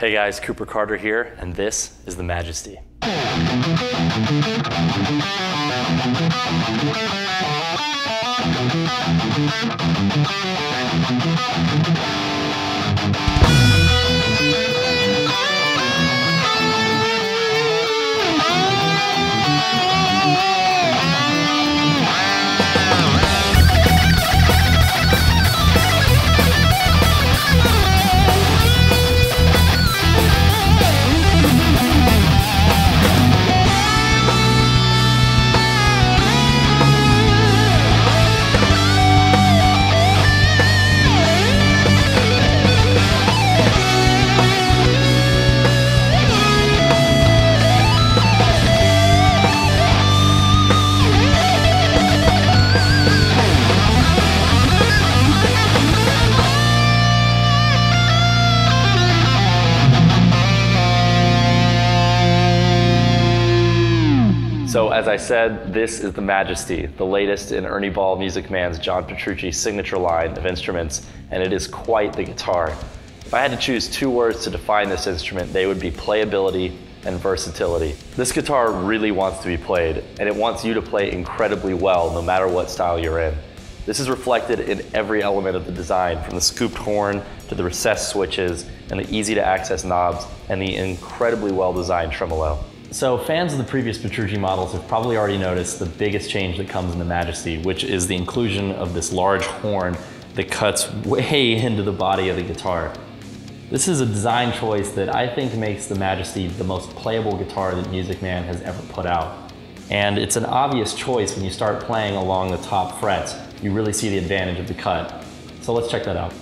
Hey guys, Cooper Carter here, and this is the Majesty. So as I said, this is the Majesty, the latest in Ernie Ball Music Man's John Petrucci signature line of instruments, and it is quite the guitar. If I had to choose two words to define this instrument, they would be playability and versatility. This guitar really wants to be played, and it wants you to play incredibly well no matter what style you're in. This is reflected in every element of the design, from the scooped horn to the recessed switches and the easy to access knobs and the incredibly well designed tremolo. So fans of the previous Petrucci models have probably already noticed the biggest change that comes in the Majesty, which is the inclusion of this large horn that cuts way into the body of the guitar. This is a design choice that I think makes the Majesty the most playable guitar that Music Man has ever put out. And it's an obvious choice when you start playing along the top frets. You really see the advantage of the cut. So let's check that out.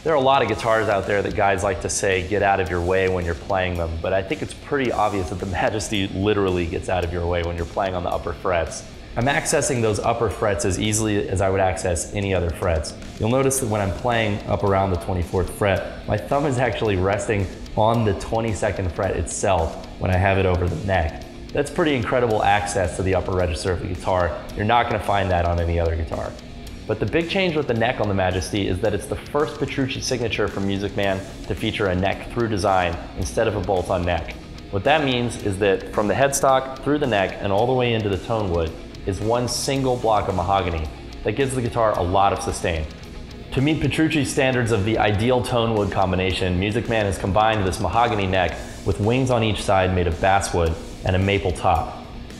There are a lot of guitars out there that guys like to say, get out of your way when you're playing them, but I think it's pretty obvious that the Majesty literally gets out of your way when you're playing on the upper frets. I'm accessing those upper frets as easily as I would access any other frets. You'll notice that when I'm playing up around the 24th fret, my thumb is actually resting on the 22nd fret itself when I have it over the neck. That's pretty incredible access to the upper register of the guitar. You're not going to find that on any other guitar. But the big change with the neck on the Majesty is that it's the first Petrucci signature from Music Man to feature a neck-through design instead of a bolt-on neck. What that means is that from the headstock through the neck and all the way into the tone wood is one single block of mahogany that gives the guitar a lot of sustain. To meet Petrucci's standards of the ideal tone wood combination, Music Man has combined this mahogany neck with wings on each side made of basswood and a maple top.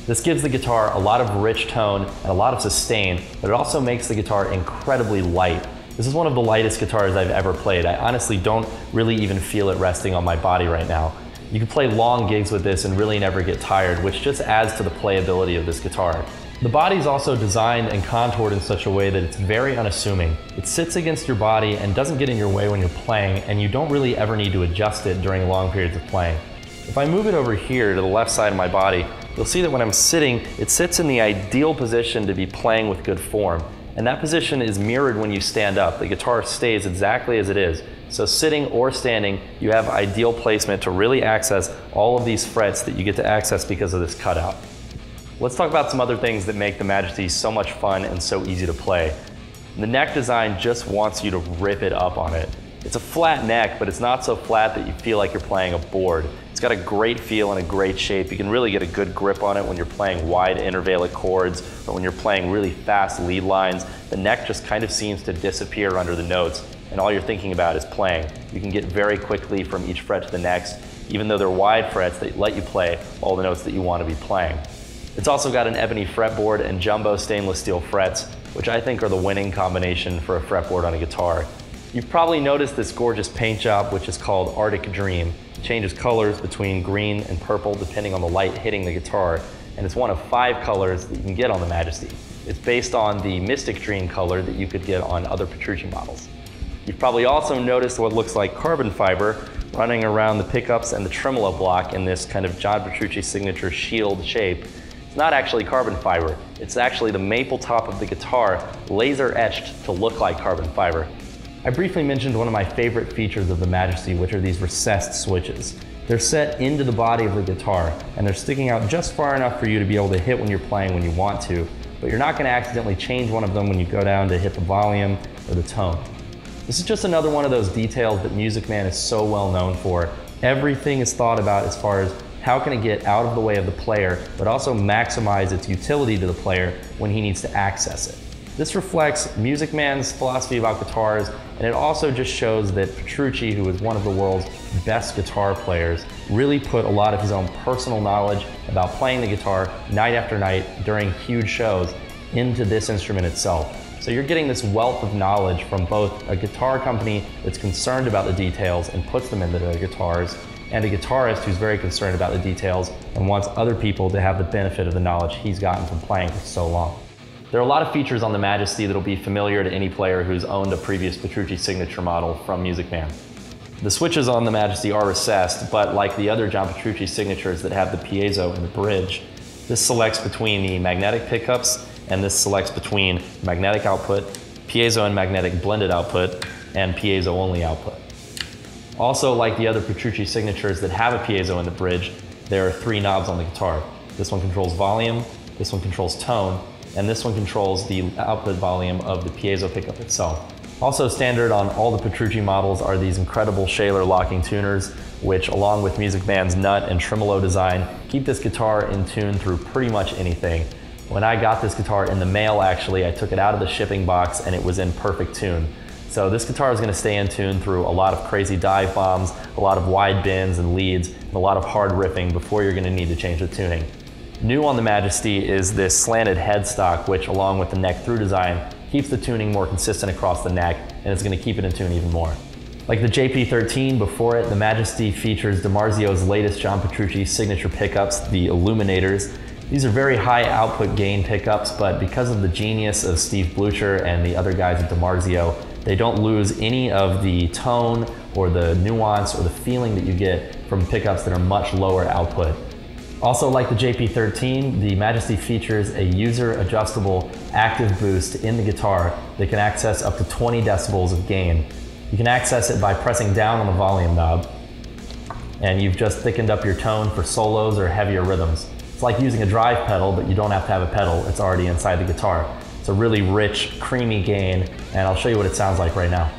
This gives the guitar a lot of rich tone and a lot of sustain, but it also makes the guitar incredibly light. This is one of the lightest guitars I've ever played. I honestly don't really even feel it resting on my body right now. You can play long gigs with this and really never get tired, which just adds to the playability of this guitar. The body is also designed and contoured in such a way that it's very unassuming. It sits against your body and doesn't get in your way when you're playing, and you don't really ever need to adjust it during long periods of playing. If I move it over here to the left side of my body, you'll see that when I'm sitting, it sits in the ideal position to be playing with good form. And that position is mirrored when you stand up. The guitar stays exactly as it is. So sitting or standing, you have ideal placement to really access all of these frets that you get to access because of this cutout. Let's talk about some other things that make the Majesty so much fun and so easy to play. The neck design just wants you to rip it up on it. It's a flat neck, but it's not so flat that you feel like you're playing a board. It's got a great feel and a great shape. You can really get a good grip on it when you're playing wide intervallic chords or when you're playing really fast lead lines. The neck just kind of seems to disappear under the notes, and all you're thinking about is playing. You can get very quickly from each fret to the next, even though they're wide frets that let you play all the notes that you want to be playing. It's also got an ebony fretboard and jumbo stainless steel frets, which I think are the winning combination for a fretboard on a guitar. You've probably noticed this gorgeous paint job, which is called Arctic Dream. It changes colors between green and purple depending on the light hitting the guitar, and it's one of 5 colors that you can get on the Majesty. It's based on the Mystic Dream color that you could get on other Petrucci models. You've probably also noticed what looks like carbon fiber running around the pickups and the tremolo block in this kind of John Petrucci signature shield shape. It's not actually carbon fiber. It's actually the maple top of the guitar laser etched to look like carbon fiber. I briefly mentioned one of my favorite features of the Majesty, which are these recessed switches. They're set into the body of the guitar, and they're sticking out just far enough for you to be able to hit when you're playing when you want to, but you're not going to accidentally change one of them when you go down to hit the volume or the tone. This is just another one of those details that Music Man is so well known for. Everything is thought about as far as how can it get out of the way of the player, but also maximize its utility to the player when he needs to access it. This reflects Music Man's philosophy about guitars, and it also just shows that Petrucci, who is one of the world's best guitar players, really put a lot of his own personal knowledge about playing the guitar night after night during huge shows into this instrument itself. So you're getting this wealth of knowledge from both a guitar company that's concerned about the details and puts them into their guitars, and a guitarist who's very concerned about the details and wants other people to have the benefit of the knowledge he's gotten from playing for so long. There are a lot of features on the Majesty that'll be familiar to any player who's owned a previous Petrucci signature model from Music Man. The switches on the Majesty are recessed, but like the other John Petrucci signatures that have the piezo in the bridge, this selects between the magnetic pickups, and this selects between magnetic output, piezo and magnetic blended output, and piezo only output. Also, like the other Petrucci signatures that have a piezo in the bridge, there are 3 knobs on the guitar. This one controls volume, this one controls tone, and this one controls the output volume of the piezo pickup itself. Also standard on all the Petrucci models are these incredible Shaler locking tuners, which along with Music Man's nut and tremolo design, keep this guitar in tune through pretty much anything. When I got this guitar in the mail, actually, I took it out of the shipping box and it was in perfect tune. So this guitar is going to stay in tune through a lot of crazy dive bombs, a lot of wide bends and leads, and a lot of hard riffing before you're going to need to change the tuning. New on the Majesty is this slanted headstock, which along with the neck through design, keeps the tuning more consistent across the neck, and it's going to keep it in tune even more. Like the JP13 before it, the Majesty features DiMarzio's latest John Petrucci signature pickups, the Illuminators. These are very high output gain pickups, but because of the genius of Steve Blucher and the other guys at DiMarzio, they don't lose any of the tone or the nuance or the feeling that you get from pickups that are much lower output. Also, like the JP13, the Majesty features a user-adjustable active boost in the guitar that can access up to 20 decibels of gain. You can access it by pressing down on the volume knob, and you've just thickened up your tone for solos or heavier rhythms. It's like using a drive pedal, but you don't have to have a pedal. It's already inside the guitar. It's a really rich, creamy gain, and I'll show you what it sounds like right now.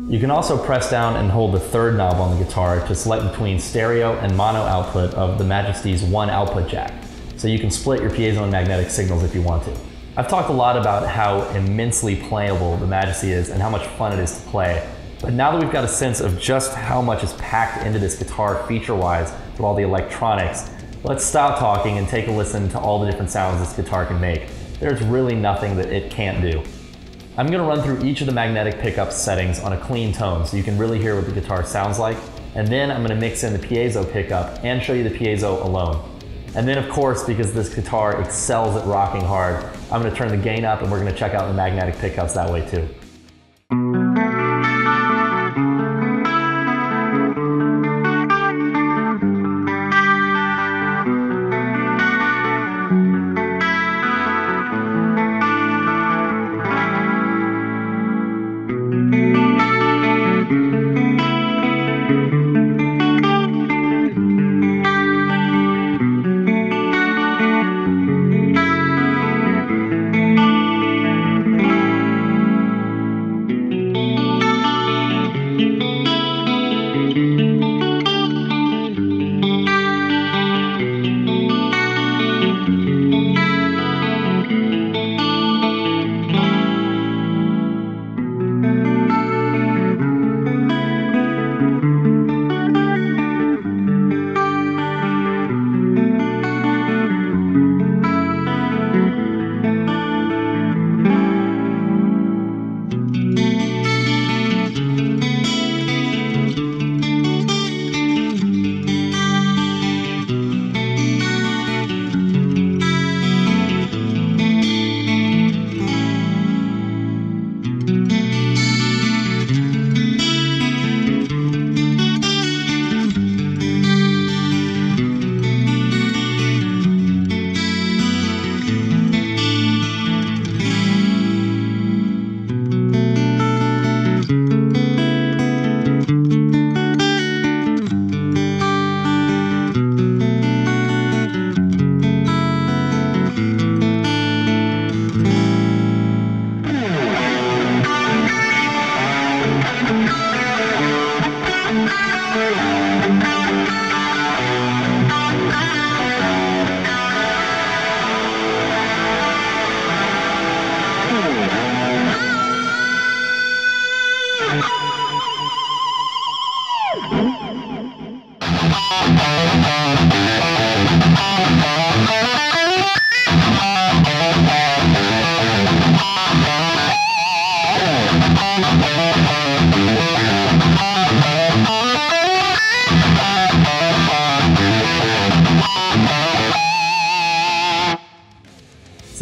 You can also press down and hold the third knob on the guitar to select between stereo and mono output of the Majesty's one output jack. So you can split your piezo and magnetic signals if you want to. I've talked a lot about how immensely playable the Majesty is and how much fun it is to play. But now that we've got a sense of just how much is packed into this guitar feature-wise with all the electronics, let's stop talking and take a listen to all the different sounds this guitar can make. There's really nothing that it can't do. I'm going to run through each of the magnetic pickup settings on a clean tone so you can really hear what the guitar sounds like, and then I'm going to mix in the piezo pickup and show you the piezo alone. And then of course, because this guitar excels at rocking hard, I'm going to turn the gain up and we're going to check out the magnetic pickups that way too.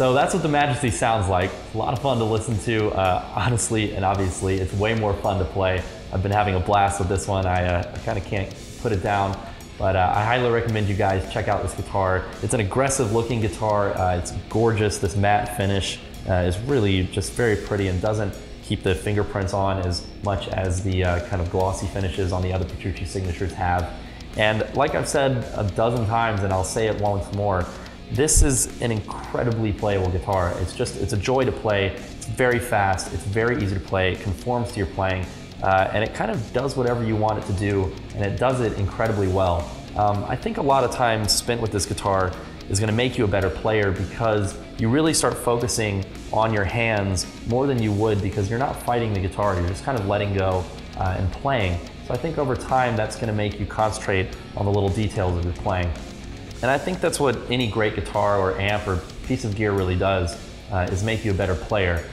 So that's what the Majesty sounds like. It's a lot of fun to listen to, honestly and obviously. It's way more fun to play. I've been having a blast with this one. I kind of can't put it down, but I highly recommend you guys check out this guitar. It's an aggressive looking guitar. It's gorgeous. This matte finish is really just very pretty and doesn't keep the fingerprints on as much as the kind of glossy finishes on the other Petrucci signatures have. And like I've said a dozen times, and I'll say it once more, this is an incredibly playable guitar. It's a joy to play. It's very fast, it's very easy to play, it conforms to your playing, and it kind of does whatever you want it to do, and it does it incredibly well. I think a lot of time spent with this guitar is going to make you a better player because you really start focusing on your hands more than you would because you're not fighting the guitar, you're just kind of letting go and playing. So I think over time that's going to make you concentrate on the little details of your playing. And I think that's what any great guitar or amp or piece of gear really does, is make you a better player.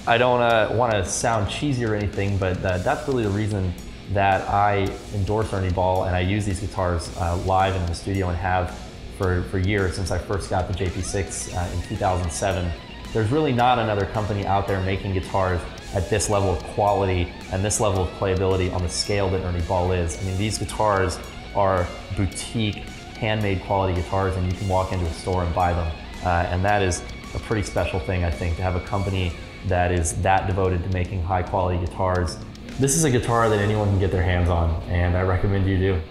I don't want to sound cheesy or anything, but that's really the reason that I endorse Ernie Ball and I use these guitars live in the studio and have for years since I first got the JP6 in 2007. There's really not another company out there making guitars at this level of quality and this level of playability on the scale that Ernie Ball is. I mean, these guitars are boutique, handmade quality guitars, and you can walk into a store and buy them. And that is a pretty special thing, I think, to have a company that is that devoted to making high quality guitars. This is a guitar that anyone can get their hands on, and I recommend you do.